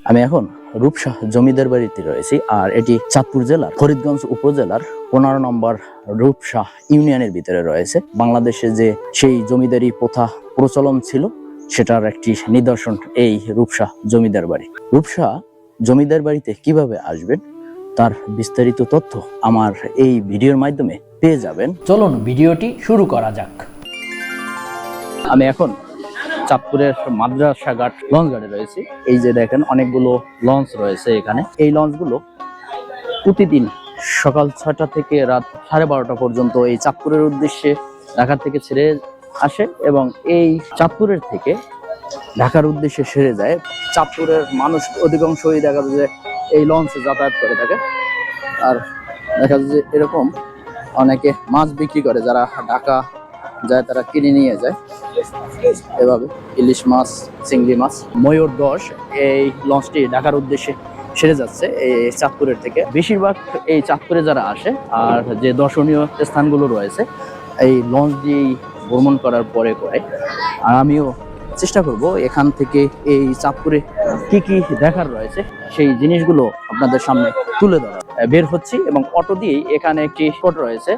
আমি এখন রূপসা জমিদার বাড়িতে রয়েছি, আর এটি চাঁদপুর জেলার ফরিদগঞ্জ উপজেলার 15 নম্বর রূপসা ইউনিয়নের ভিতরে রয়েছে। বাংলাদেশে যে সেই জমিদারি প্রথা প্রচলন ছিল সেটার একটি নিদর্শন এই রূপসা জমিদার বাড়ি। রূপসা জমিদার বাড়িতে কিভাবে আসবেন তার বিস্তারিত তথ্য আমার এই ভিডিওর মাধ্যমে পেয়ে যাবেন। চলুন ভিডিওটি শুরু করা যাক। আমি এখন চাঁদপুরের মাদ্রাসা ঘাট লঞ্চ ঘাটে রয়েছি। এই যে দেখেন অনেকগুলো লঞ্চ রয়েছে এখানে। এই লঞ্চগুলো প্রতিদিন সকাল 6টা থেকে রাত 12:30 পর্যন্ত এই চাঁদপুরের উদ্দেশ্যে ঢাকা থেকে ছেড়ে আসে এবং এই চাঁদপুরের থেকে ঢাকার উদ্দেশ্যে সেরে যায়। চাঁদপুরের মানুষ অধিকাংশই দেখা যায় যে এই লঞ্চে যাতায়াত করে থাকে। আর দেখা যায় যে এরকম অনেকে মাছ বিক্রি করে, যারা ঢাকা যায় তারা কিনে নিয়ে যায় এভাবে ইলিশ মাছ, চিংড়ি মাছ। ময়ূর 10 এই লঞ্চটি ঢাকার উদ্দেশ্যে সেরে যাচ্ছে এই চাঁদপুরের থেকে। বেশিরভাগ এই চাঁদপুরে যারা আসে আর যে দর্শনীয় স্থানগুলো রয়েছে এই লঞ্চ দিয়েই ভ্রমণ করার পরে করে। আর আমিও চেষ্টা করব এখান থেকে এই চাঁদপুরে কি কি দেখার রয়েছে সেই জিনিসগুলো আপনাদের সামনে তুলে ধরা। বের হচ্ছি এবং অটো দিয়েই এখানে একটি স্পট রয়েছে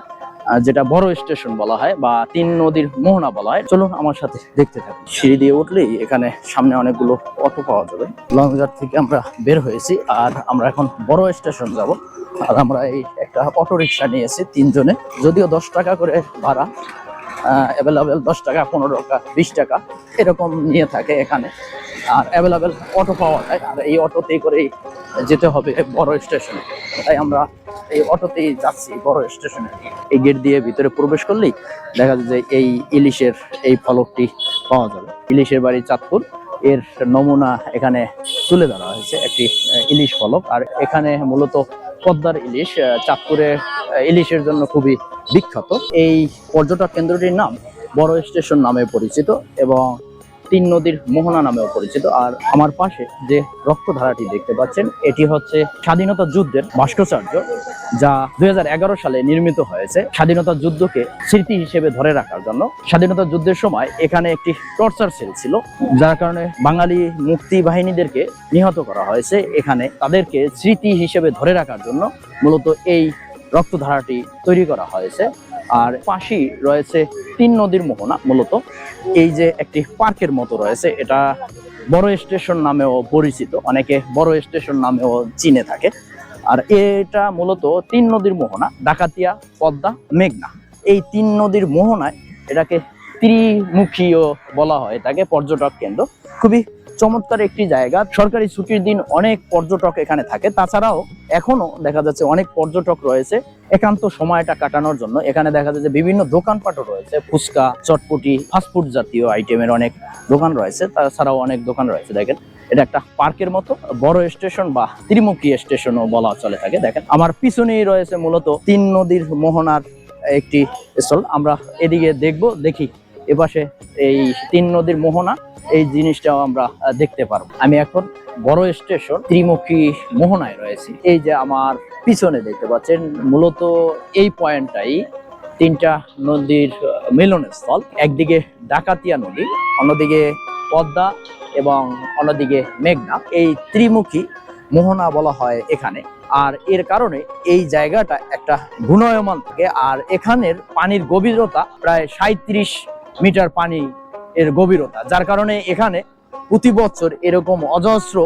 যেটা বড় স্টেশন বলা হয় বা 3 নদীর মোহনা বলা হয়। চলুন আমার সাথে দেখতে থাকি। সিঁড়ি দিয়ে উঠলেই এখানে সামনে অনেকগুলো অটো পাওয়া যাবে। লঞ্চ ঘাট থেকে আমরা বের হয়েছি আর আমরা এখন বড় স্টেশন যাব। আর আমরা এই একটা অটো রিক্সা নিয়েছি 3 জনে, যদিও 10 টাকা করে ভাড়া অ্যাভেলেবেল, 10 টাকা, 15 টাকা, 20 টাকা এরকম নিয়ে থাকে এখানে। আর অ্যাভেলেবেল অটো পাওয়া যায়, আর এই অটোতেই করেই যেতে হবে বড় স্টেশনে। তাই আমরা এই অটোতেই যাচ্ছি বড় স্টেশনে। এই গেট দিয়ে ভিতরে প্রবেশ করলেই দেখা যায় যে এই ইলিশের এই ফলকটি পাওয়া যাবে। ইলিশের বাড়ি চাঁদপুর এর নমুনা এখানে তুলে ধরা হয়েছে, একটি ইলিশ ফলক। আর এখানে মূলত পদ্মার ইলিশ চাঁদপুরে ইলিশের জন্য খুবই বিখ্যাত। এই পর্যটক কেন্দ্রটির নাম বড় স্টেশন নামে পরিচিত এবং 3 নদীর মোহনা নামেও পরিচিত। আর আমার পাশে যে রক্তধারাটি দেখতে পাচ্ছেন এটি হচ্ছে স্বাধীনতা যুদ্ধের ভাস্কর্য, যা 2011 সালে নির্মিত হয়েছে স্বাধীনতা যুদ্ধকে স্মৃতি হিসেবে ধরে রাখার জন্য। স্বাধীনতা যুদ্ধের সময় এখানে একটি টর্চার সেল ছিল, যার কারণে বাঙালি মুক্তি বাহিনীদেরকে নিহত করা হয়েছে। এখানে তাদেরকে স্মৃতি হিসেবে ধরে রাখার জন্য মূলত এই রক্তধারাটি তৈরি করা হয়েছে। আর পাশেই রয়েছে 3 নদীর মোহনা। মূলত এই যে একটি পার্কের মতো রয়েছে, এটা বড় স্টেশন নামেও পরিচিত, অনেকে বড় স্টেশন নামেও চিনে থাকে। আর এটা মূলত 3 নদীর মোহনা, ডাকাতিয়া, পদ্মা, মেঘনা। এই 3 নদীর মোহনায় এটাকে ত্রিমুখীও বলা হয়, তাকে পর্যটক কেন্দ্র। খুবই চমৎকার একটি জায়গা। সরকারি ছুটির দিন অনেক পর্যটক এখানে থাকে। তাছাড়াও এখনো দেখা যাচ্ছে অনেক পর্যটক রয়েছে একান্ত সময়টা কাটানোর জন্য। এখানে দেখা যাচ্ছে বিভিন্ন দোকানপাটও রয়েছে, ফুচকা, চটপটি, ফাস্টফুড জাতীয় আইটেমের অনেক দোকান রয়েছে। তাছাড়াও অনেক দোকান রয়েছে। দেখেন এটা একটা পার্কের মতো বড় স্টেশন বা ত্রিমুখী স্টেশনও বলা চলে থাকে। দেখেন আমার পিছনেই রয়েছে মূলত 3 নদীর মোহনার একটি স্থল। আমরা এদিকে দেখবো, দেখি এপাশে এই 3 নদীর মোহনা এই জিনিসটাও আমরা দেখতে পারবো। আমি এখন বড় স্টেশন ত্রিমুখী মোহনায় রয়েছি। এই যে আমার পিছনে দেখতে পাচ্ছেন মূলত এই পয়েন্টটাই 3টা নদীর মিলনস্থল। একদিকে ডাকাতিয়া নদী, অন্যদিকে পদ্মা এবং অন্যদিকে মেঘনা। এই ত্রিমুখী মোহনা বলা হয় এখানে। আর এর কারণে এই জায়গাটা একটা ঘূর্ণায়মান থাকে। আর এখানের পানির গভীরতা প্রায় 37 মিটার পানি এর গভীরতা, যার কারণে এখানে প্রতি বছর এরকম অজস্র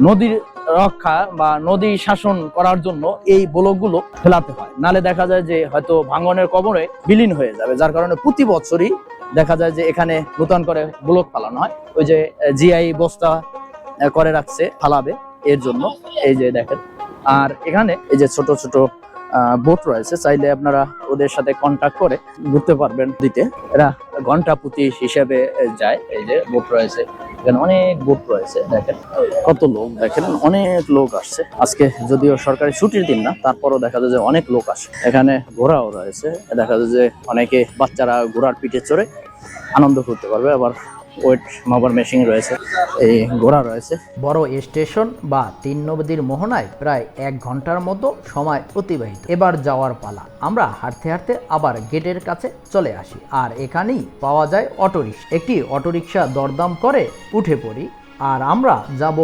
নদীর রক্ষা বা নদী শাসন করার জন্য এই ব্লকগুলো ফেলাতে হয়, নালে দেখা যায় যে হয়তো ভাঙনের কবলে বিলীন হয়ে যাবে। যার কারণে প্রতি বছরই দেখা যায় যে এখানে নতুন করে ব্লক ফালানো হয়। ওই যে জিআই বস্তা করে রাখছে ফালাবে এর জন্য, এই যে দেখেন। আর এখানে এই যে ছোট ছোট বোট রয়েছে, চাইলে আপনারা ওদের সাথে কন্ট্যাক্ট করে ঘুরতে পারবেন দিতে। এরা ঘন্টা প্রতি হিসেবে যায়। এই যে বোট রয়েছে, এখানে অনেক বোট রয়েছে। দেখেন কত লোক, দেখেন অনেক লোক আসছে আজকে। যদিও সরকারি ছুটির দিন না, তারপরও দেখা যায় যে অনেক লোক আসে। এখানে ঘোড়াও রয়েছে, দেখা যায় যে অনেকে বাচ্চারা ঘোড়ার পিঠে চড়ে আনন্দ করতে পারবে। আবার ওয়েট মাপার মেশিন রয়েছে, এই ঘোড়া রয়েছে। বড় স্টেশন বা 3 নদীর মোহনায় প্রায় 1 ঘন্টার মতো সময় অতিবাহিত। এবার যাওয়ার পালা। আমরা হাঁটতে হাঁটতে আবার গেটের কাছে চলে আসি। আর এখানেই পাওয়া যায় অটোরিক্সা। একটি অটোরিক্সা দরদাম করে উঠে পড়ি। আর আমরা যাব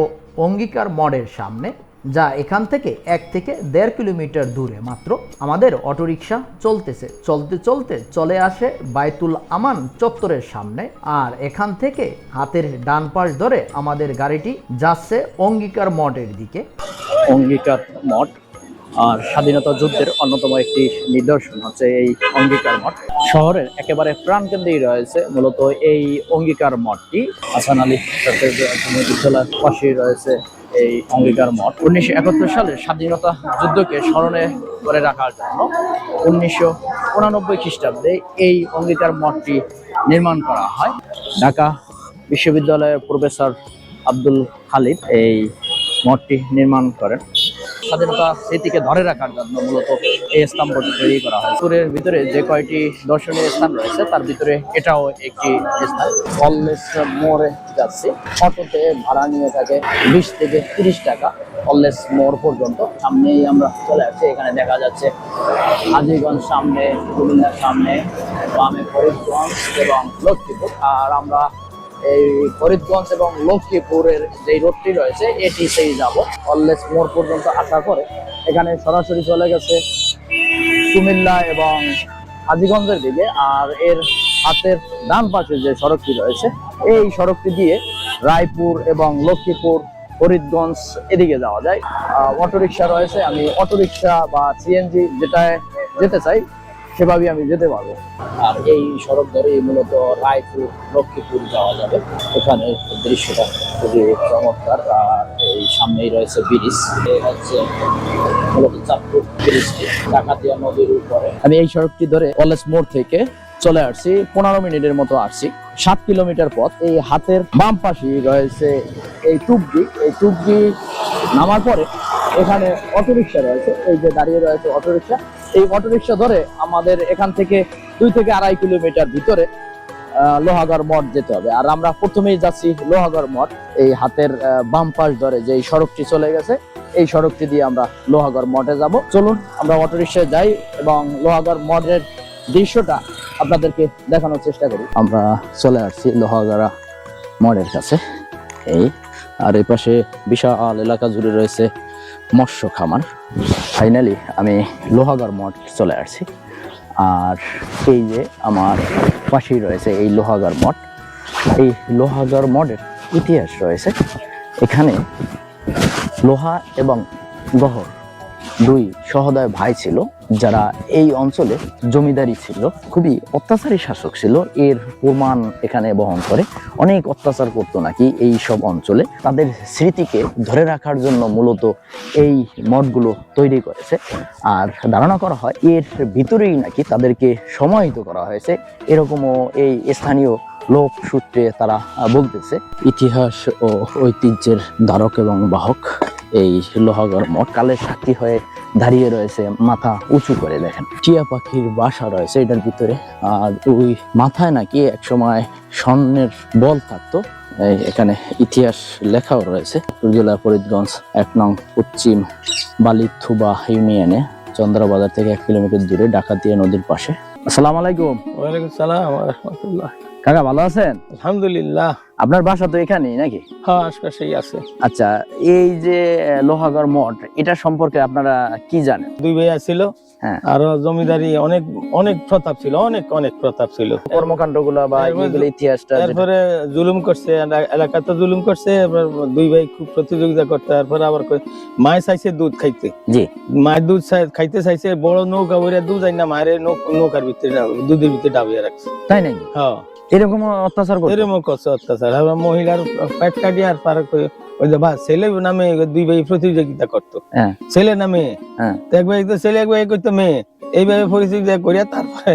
অঙ্গীকার মঠের সামনে, যা এখান থেকে 1 থেকে 1.5 কিলোমিটার দূরে মাত্র। আমাদের অটোরিকশা চলতেছে, চলতে চলতে চলে আসে বাইতুল আমান চত্বরের সামনে। আর এখান থেকে হাতের ডান পাশ ধরে আমাদের গাড়িটি যাচ্ছে অঙ্গীকার মঠের দিকে। অঙ্গীকার মঠ আর স্বাধীনতা যুদ্ধের অন্যতম একটি নিদর্শন হচ্ছে এই অঙ্গীকার মঠ। শহরের একেবারে প্রাণকেন্দ্রেই রয়েছে মূলত এই অঙ্গীকার মঠটি। হাসান আলী সরকারি বিশ্ববিদ্যালয়ের পাশেই রয়েছে এই অঙ্গীকার মঠ। 1971 সালের স্বাধীনতা যুদ্ধকে স্মরণে করে রাখার জন্য 1989 খ্রিস্টাব্দে এই অঙ্গীকার মঠটি নির্মাণ করা হয়। ঢাকা বিশ্ববিদ্যালয়ের প্রফেসর আব্দুল খালিদ এই মঠটি নির্মাণ করেন। স্বাধীনতা স্মৃতিকে ধরে রাখার জন্য মূলত এই স্তম্ভটি তৈরি করা হয়। পুরের ভিতরে যে কয়টি দর্শনীয় স্থান রয়েছে তার ভিতরে এটাও একটি স্থান। অললেস মোড়ে যাচ্ছি, অটোতে ভাড়া নিয়ে থাকে 20 থেকে 30 টাকা অললেস মোড় পর্যন্ত। সামনেই আমরা চলে আসছি, এখানে দেখা যাচ্ছে হাজীগঞ্জ সামনে, কুমিল্লার সামনে, বামে ফরিদগঞ্জ এবং লক্ষ্মীপুর। আর আমরা এই ফরিদগঞ্জ এবং লক্ষ্মীপুরের যে রোডটি রয়েছে এটিতেই যাব। অললেস মোড় পর্যন্ত আসার পরে এখানে সরাসরি চলে গেছে কুমিল্লা এবং হাজীগঞ্জের দিকে। আর এর হাতের ডান পাশে যে সড়কটি রয়েছে এই সড়কটি দিয়ে রায়পুর এবং লক্ষ্মীপুর, ফরিদগঞ্জ এদিকে যাওয়া যায়। অটোরিকশা রয়েছে, আমি অটোরিকশা বা সিএনজি যেটায় যেতে চাই সেভাবেই আমি যেতে পারবো। আর এই সড়ক ধরেই মূলত রায়পুর, লক্ষ্মীপুর যাওয়া যাবে। এখানে দৃশ্যটা খুবই চমৎকার। আর এই সামনেই রয়েছে ব্রিজ, এই হচ্ছে মূলত চাঁদপুর ব্রিজটি ডাকাতিয়া নদীর উপরে। আমি এই সড়কটি ধরে কলেজ মোড় থেকে চলে আসছি, 15 মিনিটের মতো আসছি। 7 কিলোমিটার পথ। এই হাতের বাম পাশে রয়েছে এই টুবগি। এই টুবগি নামার পরে এখানে অটোরিকশা রয়েছে, এই যে দাঁড়িয়ে রয়েছে অটোরিকশা। এই অটোরিকশা ধরে আমাদের এখান থেকে 2 থেকে 2.5 কিলোমিটার ভিতরে লোহাগড় মঠ যেতে হবে। আর আমরা প্রথমেই যাচ্ছি লোহাগড় মঠ। এই হাতের বাম পাশ ধরে যে সড়কটি চলে গেছে এই সড়কটি দিয়ে আমরা লোহাগড় মঠে যাব। চলুন আমরা অটোরিকশায় যাই এবং লোহাগড় মঠের দৃশ্যটা আপনাদেরকে দেখানোর চেষ্টা করি। আমরা চলে আসছি লোহাগড়া মঠের কাছে। এই আর এই পাশে বিশাল এলাকা জুড়ে রয়েছে মৎস্য খামার। ফাইনালি আমি লোহাগড় মঠ চলে আসছি। আর এই যে আমার পাশেই রয়েছে এই লোহাগড় মঠ। এই লোহাগড় মঠের ইতিহাস রয়েছে। এখানে লোহা এবং গহর 2 সহোদয় ভাই ছিল, যারা এই অঞ্চলে জমিদারি ছিল। খুবই অত্যাচারী শাসক ছিল, এর প্রমাণ এখানে বহন করে। অনেক অত্যাচার করতো নাকি এই সব অঞ্চলে। তাদের স্মৃতিকে ধরে রাখার জন্য মূলত এই মঠগুলো তৈরি করেছে। আর ধারণা করা হয় এর ভিতরেই নাকি তাদেরকে সমাহিত করা হয়েছে, এরকমও এই স্থানীয় লোক সূত্রে তারা বলতেছে। ইতিহাস ও ঐতিহ্যের ধারক এবং বাহক এই লোহাগড় মঠ কালের সাক্ষী হয়ে দাঁড়িয়ে রয়েছে, মাথা উঁচু করে। দেখেন টিয়া পাখির বাসা রয়েছে এটার ভিতরে। আর ওই মাথায় নাকি একসময় স্বর্ণের বল থাকতো। এখানে ইতিহাস লেখাও রয়েছে। জেলা ফরিদগঞ্জ 1 নং পশ্চিম বালিথুবা ইউনিয়নে, চন্দ্রবাজার থেকে 1 কিলোমিটার দূরে, ডাকাতিয়া নদীর পাশে। আসসালামু আলাইকুম। ওয়ালাইকুম সালাম ওয়া রাহমাতুল্লাহ। কাকা ভালো আছেন? আলহামদুলিল্লাহ। আপনার বাসা তো এখানেই নাকি? হ্যাঁ, আশপাশেই আছে। আচ্ছা, এই যে লোহাগড় মঠ এটা সম্পর্কে আপনারা কি জানেন? 2 ভাইয়া ছিল। হ্যাঁ। আর জমিদারি অনেক অনেক প্রতাপ ছিল, অনেক অনেক প্রতাপ ছিল। কর্মকাণ্ডগুলো বা এগুলো ইতিহাসটা তারপরে জুলুম করছে, এলাকাতে জুলুম করছে। এবার 2 ভাই খুব প্রতিযোগিতা করতে, তারপরে আবার মায় চাইছে দুধ খাইতে। জি। মায়ের দুধ খাইতে চাইছে, বড় নৌকা বইরা দুধ আইনা মায়ের নৌকার ভিতরে দুধের ভিতরে ডাবিয়ে রাখছে। তাই নাকি? হ্যাঁ, এরকম অত্যাচার করতো? এরকম করছে অত্যাচার। মহিলার পেট কাটিয়ে আর পার করে ওই যে ছেলে নামে 2 ভাই প্রতিযোগিতা করতো। হ্যাঁ। ছেলে নামে এক ভাই তো ছেলে, এক ভাই করতো মেয়ে, এইভাবে প্রতিযোগিতা করিয়া তারপরে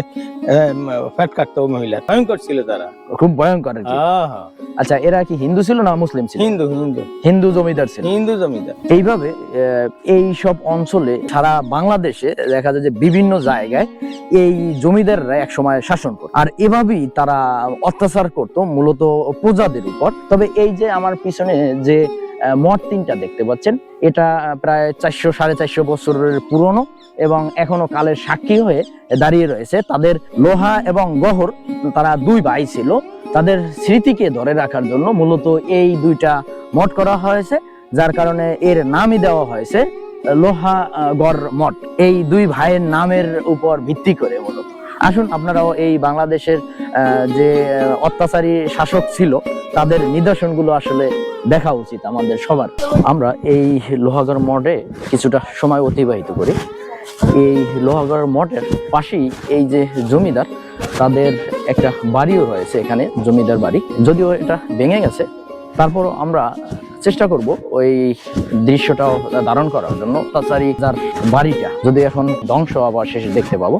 পেট কাটতো মহিলা। ভয়ঙ্কর ছিল তারা, খুব ভয়ঙ্কর। আচ্ছা, এরা কি হিন্দু ছিল না মুসলিম ছিল? হিন্দু। হিন্দু হিন্দু জমিদার ছিল। হিন্দু জমিদার। এইভাবে এই সব অঞ্চলে সারা বাংলাদেশে দেখা যায় যে বিভিন্ন জায়গায় এই জমিদাররা একসময় শাসন করত। আর এভাবেই তারা অত্যাচার করত মূলত প্রজাদের উপর। তবে এই যে আমার পিছনে যে মঠ 3টা দেখতে পাচ্ছেন, এটা প্রায় 400-450 বছরের পুরনো এবং এখনো কালের সাক্ষী হয়ে দাঁড়িয়ে রয়েছে। তাদের লোহা এবং গহর, তারা 2 ভাই ছিল, তাদের স্মৃতিকে ধরে রাখার জন্য মূলত এই 2টা মঠ করা হয়েছে, যার কারণে এর নামই দেওয়া হয়েছে লোহাগড় মঠ। এই দুই ভাইয়ের নামের উপর ভিত্তি করে মূলত। আসুন আপনারাও এই বাংলাদেশের যে অত্যাচারী শাসক ছিল তাদের নিদর্শনগুলো আসলে দেখা উচিত আমাদের সবার। আমরা এই লোহাগড় মঠে কিছুটা সময় অতিবাহিত করি। এই লোহাগড় মঠের পাশেই এই যে জমিদার, তাদের একটা বাড়িও রয়েছে এখানে, জমিদার বাড়ি। যদিও এটা ভেঙে গেছে, তারপরও আমরা চেষ্টা করব ওই দৃশ্যটাও ধারণ করার জন্য। অত্যাচারী যার বাড়িটা যদি এখন ধ্বংস আবার শেষে দেখতে পাবো,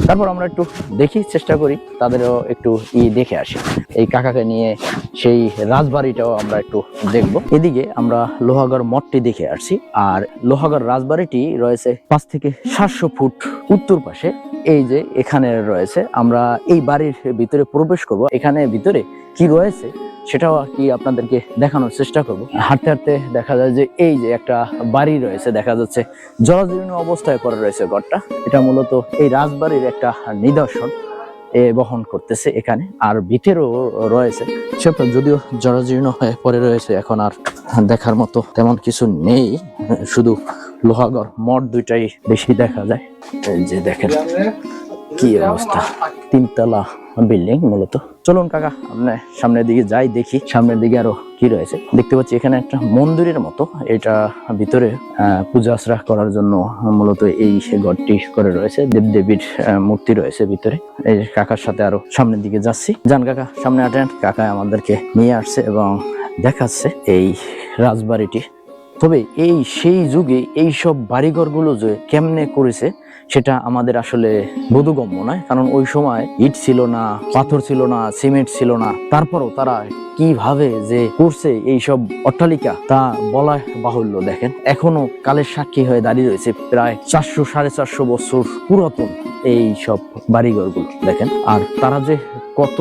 তারপর আমরা একটু দেখি, চেষ্টা করি তাদেরও একটু দেখে আসি। এই কাকাকে নিয়ে সেই রাজবাড়িটাও আমরা একটু দেখব। এদিকে আমরা লোহাগড় মঠটি দেখে আসছি, আর লোহাগড় রাজবাড়িটি রয়েছে 5 থেকে 700 ফুট উত্তর পাশে। এই যে এখানে রয়েছে, আমরা এই বাড়ির ভিতরে প্রবেশ করব। এখানে ভিতরে কি রয়েছে সেটাও কি আপনাদেরকে দেখানোর চেষ্টা করব। হাঁটতে হাঁটতে দেখা যায় যে এই যে একটা বাড়ি রয়েছে, দেখা যাচ্ছে জরাজীর্ণ অবস্থায় পড়ে রয়েছে ঘরটা। এটা মূলত এই রাজবাড়ির একটা নিদর্শন বহন করতেছে এখানে। আর ভিতরেও রয়েছে সেটা যদিও জরাজীর্ণ হয়ে পড়ে রয়েছে, এখন আর দেখার মতো তেমন কিছু নেই, শুধু লোহাগড় মঠ দুইটাই বেশি দেখা যায়। এই যে দেখেন কি অবস্থা, 3 তলা বিল্ডিং মূলত। চলুন কাকা আমরা সামনের দিকে যাই, দেখি সামনের দিকে আরো কি রয়েছে। দেখতে পাচ্ছি এখানে একটা মন্দিরের মতো, এটা ভিতরে পূজা আশ্রা করার জন্য মূলত এই ঘরটি করে রয়েছে। দেবদেবীর মূর্তি রয়েছে ভিতরে। এই কাকার সাথে আরো সামনের দিকে যাচ্ছি। যান কাকা, সামনে আটেন। কাকা আমাদেরকে নিয়ে আসছে এবং দেখাচ্ছে এই রাজবাড়িটি। তবে এই সেই যুগে এই সব বাড়িঘরগুলো যে কেমনে করেছে সেটা আমাদের আসলে বোধগম্য নয়, কারণ ওই সময় ইট ছিল না, পাথর ছিল না, সিমেন্ট ছিল না। তারপরও তারা কিভাবে যে করছে এই সব অট্টালিকা তা বলা বাহুল্য। দেখেন এখনো কালের সাক্ষী হয়ে দাঁড়িয়ে রয়েছে, প্রায় 400-450 বছর পুরাতন এই সব বাড়িঘরগুলো দেখেন। আর তারা যে কত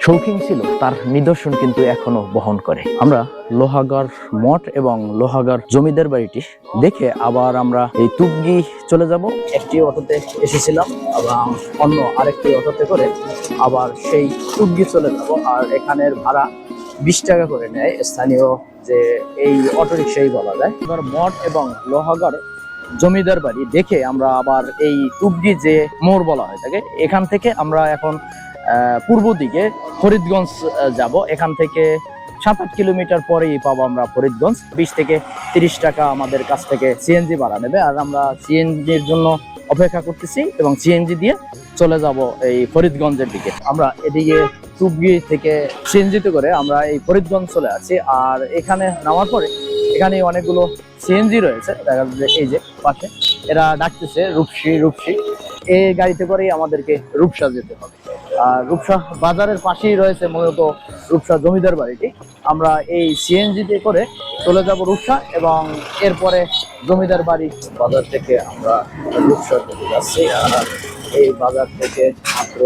শৌখিন ছিল তার নিদর্শন কিন্তু এখনো বহন করে। আমরা লোহাগড় মঠ এবং লোহাগড় জমিদার বাড়িটি দেখে আবার আমরা এই তুবগি চলে যাব। একটি অটোতে এসেছিলাম এবং অন্য আরেকটি অটোতে করে আবার সেই তুবগি চলে যাব। আর এখানের ভাড়া 20 টাকা করে নেয় স্থানীয় যে এই অটোরিকশাই বলা যায়। মঠ এবং লোহাগড় জমিদার বাড়ি দেখে আমরা আবার এই তুবগি যে মোড় বলা হয় থাকে, এখান থেকে আমরা এখন পূর্ব দিকে ফরিদগঞ্জ যাব। এখান থেকে 7-8 কিলোমিটার পরেই পাবো আমরা ফরিদগঞ্জ। 20 থেকে 30 টাকা আমাদের কাছ থেকে সিএনজি ভাড়া নেবে, আর আমরা সিএনজির জন্য অপেক্ষা করতেছি এবং সিএনজি দিয়ে চলে যাব এই ফরিদগঞ্জের দিকে। আমরা এদিকে তুবগি থেকে সিএনজিতে করে আমরা এই ফরিদগঞ্জ চলে আসছি। আর এখানে নামার পরে এখানে অনেকগুলো সিএনজি রয়েছে, দেখা যাচ্ছে এই যে পাশে এরা ডাকতেছে রূপসী রূপসী। এই গাড়িতে করেই আমাদেরকে রূপসা যেতে হবে। আর রূপসা বাজারের পাশেই রয়েছে মূলত রূপসা জমিদার বাড়িটি। আমরা এই সিএনজিতে করে চলে যাব রূপসা এবং এরপরে জমিদার বাড়ি। বাজার থেকে আমরা রূপসার দিকে যাচ্ছি। আর এই বাজার থেকে মাত্র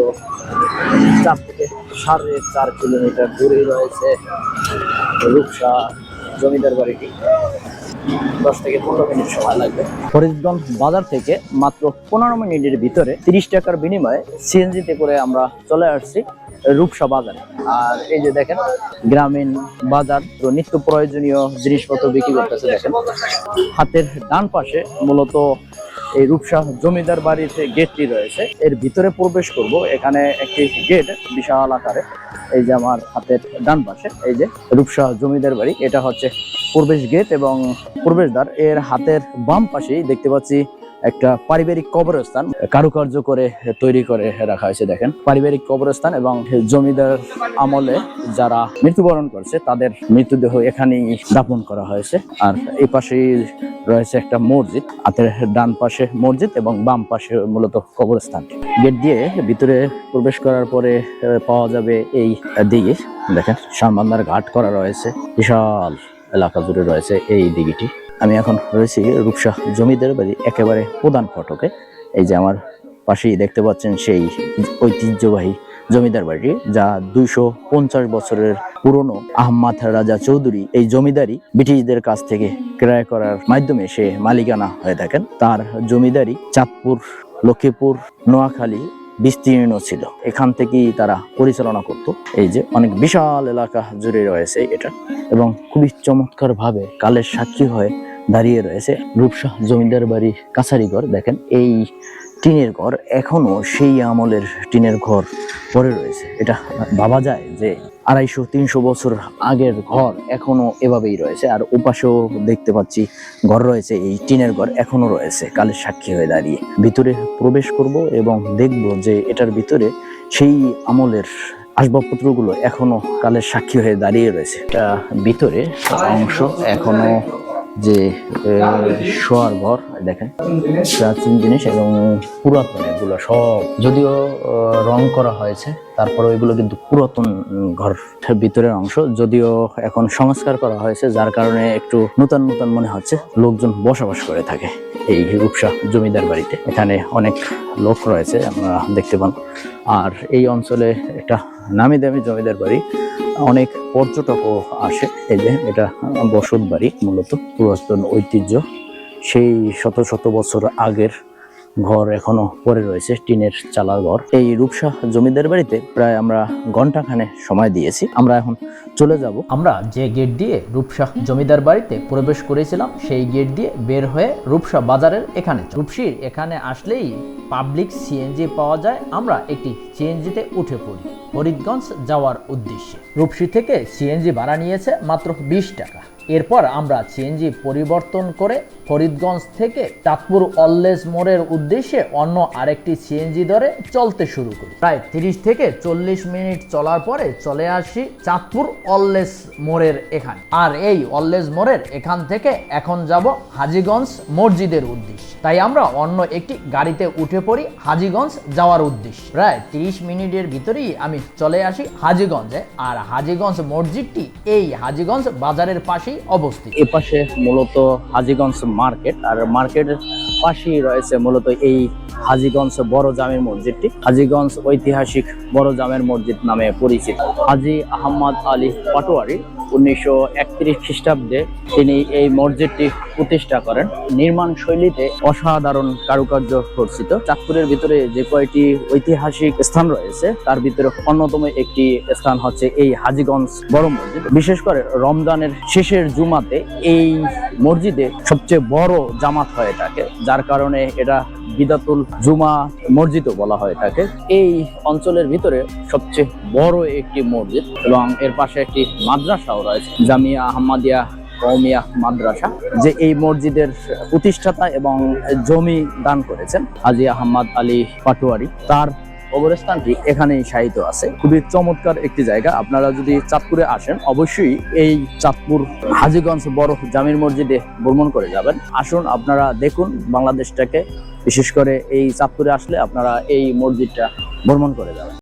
4 থেকে 4.5 কিলোমিটার দূরেই রয়েছে রূপসা জমিদার বাড়িটি। 10 থেকে 15 মিনিট সময় লাগবে। ফরিদগঞ্জ বাজার থেকে মাত্র 15 মিনিটের ভিতরে 30 টাকার বিনিময়ে সিএনজিতে করে আমরা চলে আসছি রূপসা বাজারে। আর এই যে দেখেন গ্রামীণ বাজার, তো নিত্য প্রয়োজনীয় জিনিসপত্র বিক্রি করতেছে। দেখেন হাতের ডান পাশে মূলত এই রূপসা জমিদার বাড়ির গেটটি রয়েছে। এর ভিতরে প্রবেশ করব। এখানে একটি গেট বিশাল আকারে, এই যে আমার হাতের ডান পাশে এই যে রূপসা জমিদার বাড়ি, এটা হচ্ছে প্রবেশ গেট এবং প্রবেশদ্বার। এর হাতের বাম পাশেই দেখতে পাচ্ছি একটা পারিবারিক কবরস্থান কারুকার্য করে তৈরি করে রাখা হয়েছে। দেখেন পারিবারিক কবরস্থান এবং জমিদার আমলে যারা মৃত্যুবরণ করছে তাদের মৃতদেহ এখানেই দাপন করা হয়েছে। আর এই পাশেই রয়েছে একটা মসজিদ, হাতের ডান পাশে মসজিদ এবং বাম পাশে মূলত কবরস্থান। গেট দিয়ে ভিতরে প্রবেশ করার পরে পাওয়া যাবে এই দিঘি। দেখেন সানবান্ধার ঘাট করা রয়েছে, বিশাল এলাকা জুড়ে রয়েছে এই দিঘিটি। আমি এখন রয়েছি রূপসা জমিদার বাড়ি একেবারে প্রধান ফটকে। এই যে আমার পাশেই দেখতে পাচ্ছেন সেই ঐতিহ্যবাহী জমিদার বাড়ি, যা 250 বছরের পুরনো। আহমদ রাজা চৌধুরী এই জমিদারি ব্রিটিশদের কাছ থেকে ক্রয় করার মাধ্যমে সে মালিকানা হয়ে থাকেন। তার জমিদারি চাঁদপুর, লক্ষ্মীপুর, নোয়াখালী বিস্তীর্ণ ছিল, এখান থেকেই তারা পরিচালনা করত। এই যে অনেক বিশাল এলাকা জুড়ে রয়েছে এটা, এবং খুবই চমৎকার ভাবে কালের সাক্ষী হয়ে দাঁড়িয়ে রয়েছে রূপসা জমিদার বাড়ি কাছারিঘর। দেখেন এই টিনের ঘর এখনো সেই আমলের টিনের ঘর পড়ে রয়েছে। এটা ভাবা যায় যে 250-300 বছর আগের ঘর এখনো এভাবেই রয়েছে। আর ওপাশেও দেখতে পাচ্ছি ঘর রয়েছে, এই টিনের ঘর এখনো রয়েছে কালের সাক্ষী হয়ে দাঁড়িয়ে। ভিতরে প্রবেশ করব এবং দেখব যে এটার ভিতরে সেই আমলের আসবাবপত্রগুলো এখনো কালের সাক্ষী হয়ে দাঁড়িয়ে রয়েছে। এটা ভিতরে অংশ এখনো যে শোয়ার ঘর দেখেন, প্রাচীন জিনিস এবং পুরাতন এগুলো সব, যদিও রং করা হয়েছে তারপরে এগুলো কিন্তু পুরাতন ঘর ভিতরের অংশ, যদিও এখন সংস্কার করা হয়েছে যার কারণে একটু নতুন নতুন মনে হচ্ছে। লোকজন বসবাস করে থাকে এই রূপসা জমিদার বাড়িতে, এখানে অনেক লোক রয়েছে আমরা দেখতে পান। আর এই অঞ্চলে একটা নামি দামি জমিদার বাড়ি, অনেক পর্যটকও আসে। এই যে এটা বসত বাড়ি, মূলত পুরাতন ঐতিহ্য, সেই শত শত বছর আগের ঘর এখনো পড়ে রয়েছে, টিনের চালা ঘর। এই রূপসা জমিদার বাড়িতে প্রায় আমরা ঘন্টাখানে সময় দিয়েছি। আমরা এখন চলে যাব। আমরা যে গেট দিয়ে রূপসা জমিদার বাড়িতে প্রবেশ করেছিলাম সেই গেট দিয়ে বের হয়ে রূপসা বাজারের এখানে, রূপসীর এখানে আসলেই পাবলিক সিএনজি পাওয়া যায়। আমরা একটি সিএনজিতে উঠে পড়ি ফরিদগঞ্জ যাওয়ার উদ্দেশ্যে। রূপসী থেকে সিএনজি ভাড়া নিয়েছে মাত্র 20 টাকা। এরপর আমরা সিএনজি পরিবর্তন করে ফরিদগঞ্জ থেকে চাঁদপুর অললেস মোড়ের উদ্দেশ্যে অন্য আরেকটি সিএনজি ধরে চলতে শুরু করি। প্রায় 30 থেকে 40 মিনিট চলার পরে চলে আসি চাঁদপুর অললেস মোড়ের এখানে। আর এই অললেস মোড়ের এখান থেকে এখন যাব হাজীগঞ্জ মসজিদের উদ্দেশ্যে। তাই আমরা অন্য একটি গাড়িতে উঠে পড়ি হাজীগঞ্জ যাওয়ার উদ্দেশ্যে। প্রায় 30 মিনিটের ভিতরেই আমি চলে আসি হাজীগঞ্জে। আর হাজীগঞ্জ মসজিদটি এই হাজীগঞ্জ বাজারের পাশেই অবস্থিত। এ পাশে মূলত হাজীগঞ্জ মার্কেট, আর মার্কেটের পাশেই রয়েছে মূলত এই হাজীগঞ্জ বড় জামের মসজিদটি। হাজীগঞ্জ ঐতিহাসিক বড় জামের মসজিদ নামে পরিচিত। হাজী আহমদ আলী পাটোয়ারি 1931 খ্রিস্টাব্দে তিনি এই মসজিদটি প্রতিষ্ঠা করেন। নির্মাণ শৈলীতে অসাধারণ কারুকার্য খচিত। চাঁদপুরের ভিতরে যে কয়টি ঐতিহাসিক স্থান রয়েছে তার ভিতরে অন্যতম একটি স্থান হচ্ছে এই হাজীগঞ্জ বড় মসজিদ। বিশেষ করে রমজানের শেষের জুমাতে এই মসজিদে সবচেয়ে বড় জামাত হয়ে থাকে, যার কারণে এটা বিদাতুল জুমা মসজিদও বলা হয়ে থাকে। এই অঞ্চলের ভিতরে সবচেয়ে বড় একটি মসজিদ এবং এর পাশে একটি মাদ্রাসাও রয়েছে, জামিয়া আহমদিয়া কওমিয়া মাদ্রাসা, যে এই মসজিদের প্রতিষ্ঠাতা এবং জমি দান করেছেন হাজী আহমদ আলী পাটোয়ারি। তার কবরস্থানটি এখানেই শায়িত আছে। খুবই চমৎকার একটি জায়গা। আপনারা যদি চাঁদপুরে আসেন অবশ্যই এই চাঁদপুর হাজীগঞ্জ বড় জামির মসজিদে ভ্রমণ করে যাবেন। আসুন আপনারা দেখুন বাংলাদেশটাকে, বিশেষ করে এই চাঁদপুরে আসলে আপনারা এই মসজিদটা ভ্রমণ করে যাবেন।